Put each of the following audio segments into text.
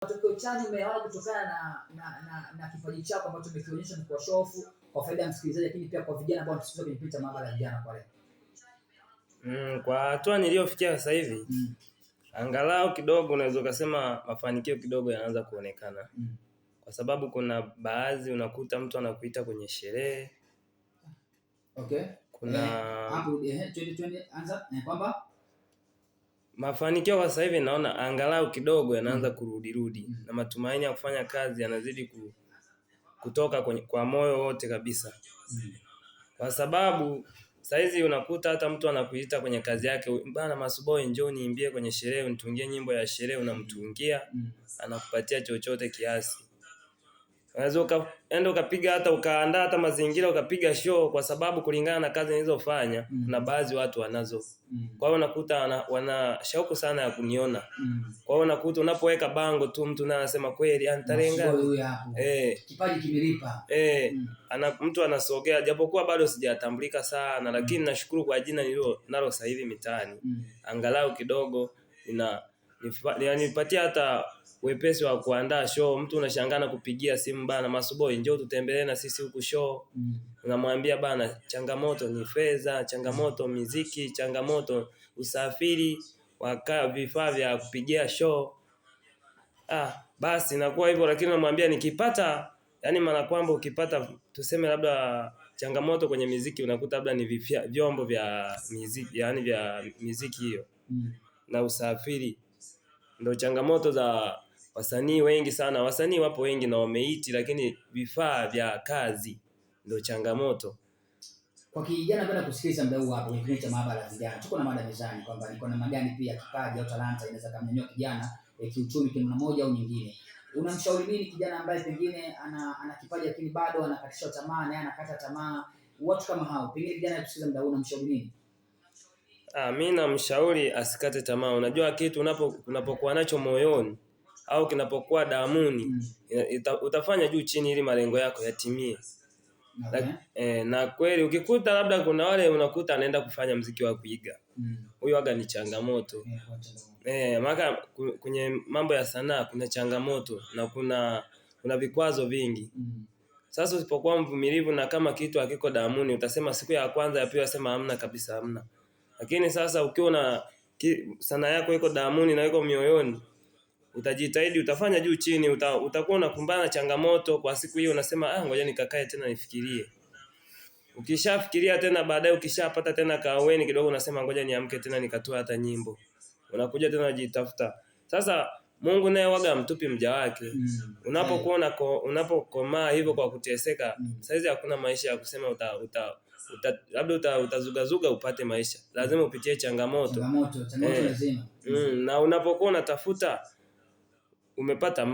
Matokeo chanya umeona kutokana na kipaji chako ambacho umekionyesha ni kwa shofu kwa faida ya msikilizaji, lakini pia kwa vijana ambao wanasikiliza kwenye picha maabara ya vijana kwa leo? Kwa hatua niliyofikia sasa hivi angalau kidogo unaweza kusema mafanikio kidogo yanaanza kuonekana. Kwa sababu kuna baadhi unakuta mtu anakuita kwenye sherehe. Okay. Kuna hapo anza kwamba mafanikio kwa sasa hivi naona angalau kidogo yanaanza kurudi na matumaini ya kufanya kazi yanazidi kutoka kwa moyo wote kabisa. Kwa sababu saizi unakuta hata mtu anakuita kwenye kazi yake, bana Masuboy njoo niimbie kwenye sherehe, unitungie nyimbo ya sherehe, unamtungia, anakupatia chochote kiasi. Unaweza ukaenda ukapiga hata ukaandaa hata mazingira ukapiga show, kwa sababu kulingana na kazi nilizofanya kuna baadhi watu wanazo. Kwa hiyo unakuta wana shauku sana ya kuniona. Kwa hiyo unakuta unapoweka bango tu mtu naye anasema kweli anitalenga. Kipaji kimelipa. Mtu anasogea, japokuwa bado sijatambulika sana, lakini nashukuru kwa jina nalo sasa hivi mitaani. Angalau kidogo nipatia hata wepesi wa kuandaa show. Mtu unashangana kupigia simu, bana Masuboy njoo tutembelee na sisi huku show. Unamwambia bana changamoto ni fedha, changamoto muziki, changamoto usafiri, vifaa vya kupigia show. Basi inakuwa hivyo, lakini unamwambia nikipata, yani maana kwamba ukipata tuseme labda changamoto kwenye muziki, unakuta labda ni vyombo vya muziki, yani vya muziki hiyo. Na usafiri ndio changamoto za wasanii wengi sana. Wasanii wapo wengi na wameiti, lakini vifaa vya kazi ndio changamoto. Kwa kijana bado kusikiliza muda huu hapo kwenye cha maabara ya vijana, tuko na mada mezani kwamba niko na magani pia kipaji au talanta inaweza kumnyanyua kijana kiuchumi kwa namna moja au nyingine. Unamshauri nini kijana ambaye pengine ana kipaji lakini bado anakatisha tamaa, naye anakata tamaa? Watu kama hao pengine kijana kusikiliza muda huu, unamshauri nini? Mimi namshauri asikate tamaa. Unajua kitu unapokuwa nacho moyoni au kinapokuwa damuni, utafanya juu chini ili malengo yako yatimie. Na kweli ukikuta labda kuna wale unakuta anaenda kufanya muziki wa kuiga. Huyo waga ni changamoto. Maana kwenye mambo ya sanaa kuna changamoto na kuna vikwazo vingi. Sasa usipokuwa mvumilivu na kama kitu hakiko damuni, utasema siku ya kwanza ya pili utasema hamna kabisa hamna. Lakini sasa ukiwa na sanaa yako iko damuni na iko mioyoni, utajitahidi, utafanya juu chini, utakuwa unakumbana changamoto kwa siku hiyo, unasema ngoja nikakae tena nifikirie. Ukishafikiria tena baadaye ukishapata tena kaweni kidogo, unasema ngoja niamke tena nikatoa hata nyimbo. Unakuja tena unajitafuta. Sasa Mungu naye waga mtupi mja wake. Unapokuona unapokomaa hivyo kwa kuteseka, saizi hakuna maisha ya kusema labda utazugazuga upate maisha. Lazima upitie changamoto lazima. Na unapokuwa unatafuta umepata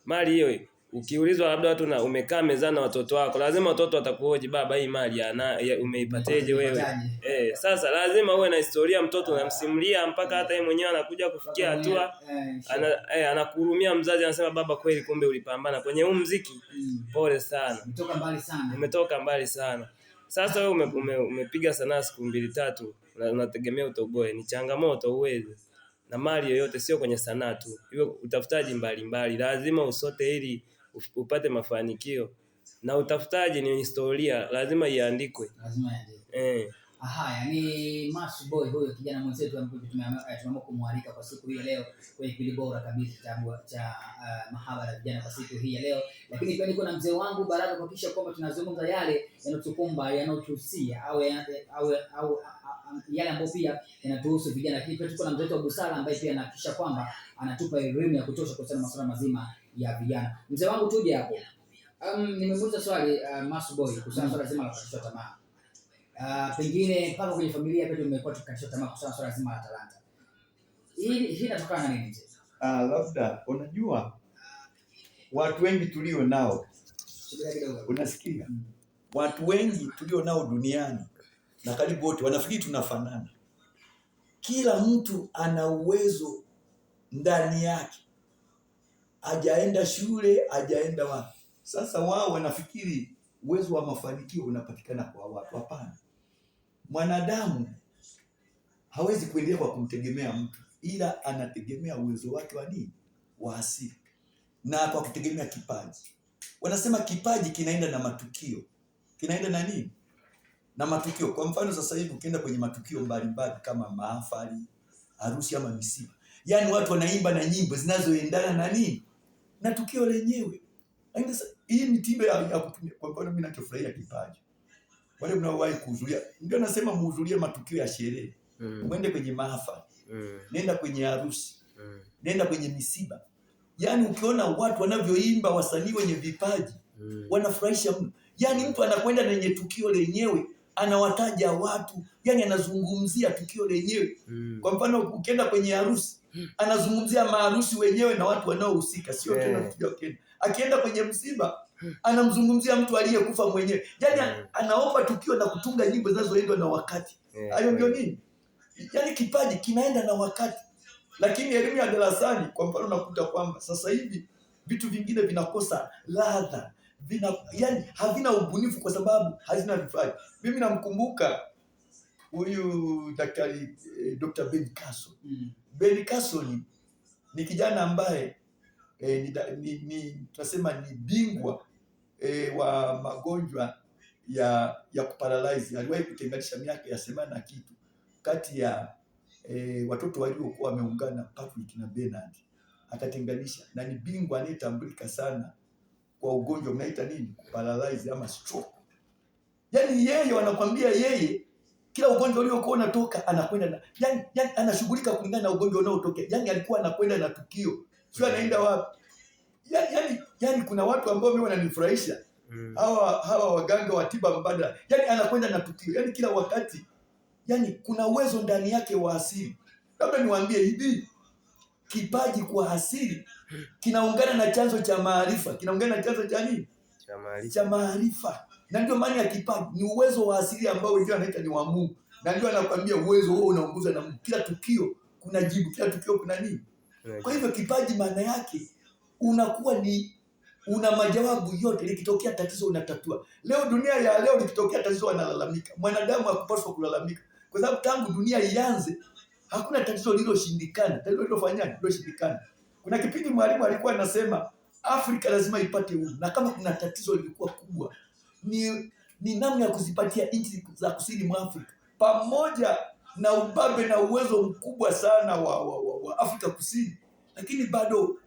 mali hiyo, ukiulizwa labda watu na umekaa mezani na watoto wako, lazima watoto watakuhoji, baba hii mali umeipateje wewe? Sasa lazima uwe na historia, mtoto unamsimulia mpaka hata yeye mwenyewe anakuja kufikia hatua anakuhurumia mzazi, anasema baba kweli kumbe ulipambana kwenye huu muziki. Pole sana. Umetoka mbali sana. Sasa wewe umepiga sanaa siku 2-3 unategemea utoboe, ni changamoto uweze. Na mali yoyote sio kwenye sanaa tu. Hiyo utafutaji mbalimbali lazima usote ili upate mafanikio. Na utafutaji ni historia, lazima iandikwe. Yani Masuboy huyo kijana mwenzetu ambaye tumeamua kumwalika kwa siku hii ya leo kwenye kipindi bora kabisa cha mahabara ya vijana kwa siku hii ya leo. Lakini pia niko na mzee wangu Baraka kuhakikisha kwamba tunazungumza yale yanotukumba, yanotuhusia au yale ambayo pia yanatuhusu vijana. Lakini pia tuko na mzee wa busara ambaye pia anahakikisha kwamba anatupa elimu ya kutosha kuhusiana na masuala mazima ya vijana. Mzee wangu tuje hapo. Nimemuuliza swali Masuboy kuhusiana na swala zima la kukatishwa tamaa. Pengine mpaka kwenye familia pia tumekuwa tukikatishwa tamaa kwa swala zima la talanta. Hii inatokana na nini mzee? Labda unajua watu wengi tulio nao, unasikia? Watu wengi tulio nao duniani na karibu wote wanafikiri tunafanana. Kila mtu ana uwezo ndani yake. Hajaenda shule, hajaenda wapi. Sasa wao wanafikiri uwezo wa mafanikio unapatikana kwa watu. Hapana. Mwanadamu hawezi kuendelea kwa kumtegemea mtu, ila anategemea uwezo wake wa nini? Wa asili. na kwa kutegemea kipaji. Wanasema kipaji kinaenda na matukio. Kinaenda na nini? Na matukio. Kwa mfano sasa hivi ukienda kwenye matukio mbalimbali kama mahafali, harusi ama misiba, yaani watu wanaimba na nyimbo zinazoendana na nini? Na tukio lenyewe. Lakini hii mitindo ya kutumia, kwa mfano mimi ninachofurahia kipaji. Wale mnaowahi kuhudhuria, ndio nasema muhudhurie matukio ya sherehe. Mwende kwenye mahafali. Nenda kwenye harusi. Nenda kwenye misiba. Yaani ukiona watu wanavyoimba, wasanii wenye vipaji, wanafurahisha mno. Yaani mtu anakwenda kwenye tukio lenyewe, anawataja watu, yaani anazungumzia tukio lenyewe. Kwa mfano ukienda kwenye harusi, anazungumzia maharusi wenyewe na watu wanaohusika, sio tena tukio kile. Akienda kwenye msiba, anamzungumzia mtu aliyekufa mwenyewe. Yaani anaomba tukio na kutunga nyimbo zinazoendwa na wakati. Hayo ndio nini? Yaani kipaji kinaenda na wakati. Lakini elimu ya darasani, kwa mfano unakuta kwamba sasa hivi vitu vingine vinakosa ladha, yaani havina ubunifu kwa sababu hazina vipaji. Mimi namkumbuka huyu daktari Dr. Ben Carson. Ben Carson ni kijana ambaye tunasema ni bingwa wa magonjwa ya kuparalyze. Aliwahi kutenganisha miaka ya 80 na kitu kati ya watoto waliokuwa wameungana, Patrick na Bernard, akatenganisha, na ni bingwa anayetambulika sana kwa ugonjwa mnaita nini, paralyze ama stroke. Yaani yeye wanakwambia yeye kila ugonjwa uliokuwa unatoka anakwenda na yani anashughulika kulingana na ugonjwa unaotokea. Yaani alikuwa anakwenda na tukio, sio anaenda wapi. Yaani kuna watu ambao mimi wananifurahisha, hawa waganga wa tiba mbadala. Yaani anakwenda na tukio, yaani kila wakati. Yaani kuna uwezo ndani yake wa asili. Labda niwaambie hivi, kipaji kwa asili kinaungana na chanzo cha maarifa. Kinaungana na chanzo cha nini? Cha maarifa. Na ndio maana ya kipaji ni uwezo wa asili ambao wengine wanaita ni wa Mungu. Na ndio anakuambia uwezo huo unaongozwa na Mungu. Kila tukio kuna jibu, kila tukio kuna nini? Kwa hivyo kipaji maana yake unakuwa ni una majawabu yote. Likitokea tatizo unatatua. Leo dunia ya leo likitokea tatizo wanalalamika. Mwanadamu hakupaswa kulalamika. Kwa sababu tangu dunia ianze hakuna tatizo lililoshindikana. Tatizo lililofanyaje? Lililoshindikana. Kuna kipindi mwalimu alikuwa anasema Afrika lazima ipate uhuru. Na kama kuna tatizo lilikuwa kubwa, ni namna ya kuzipatia nchi za kusini mwa Afrika. Pamoja na ubabe na uwezo mkubwa sana wa Afrika Kusini. Lakini bado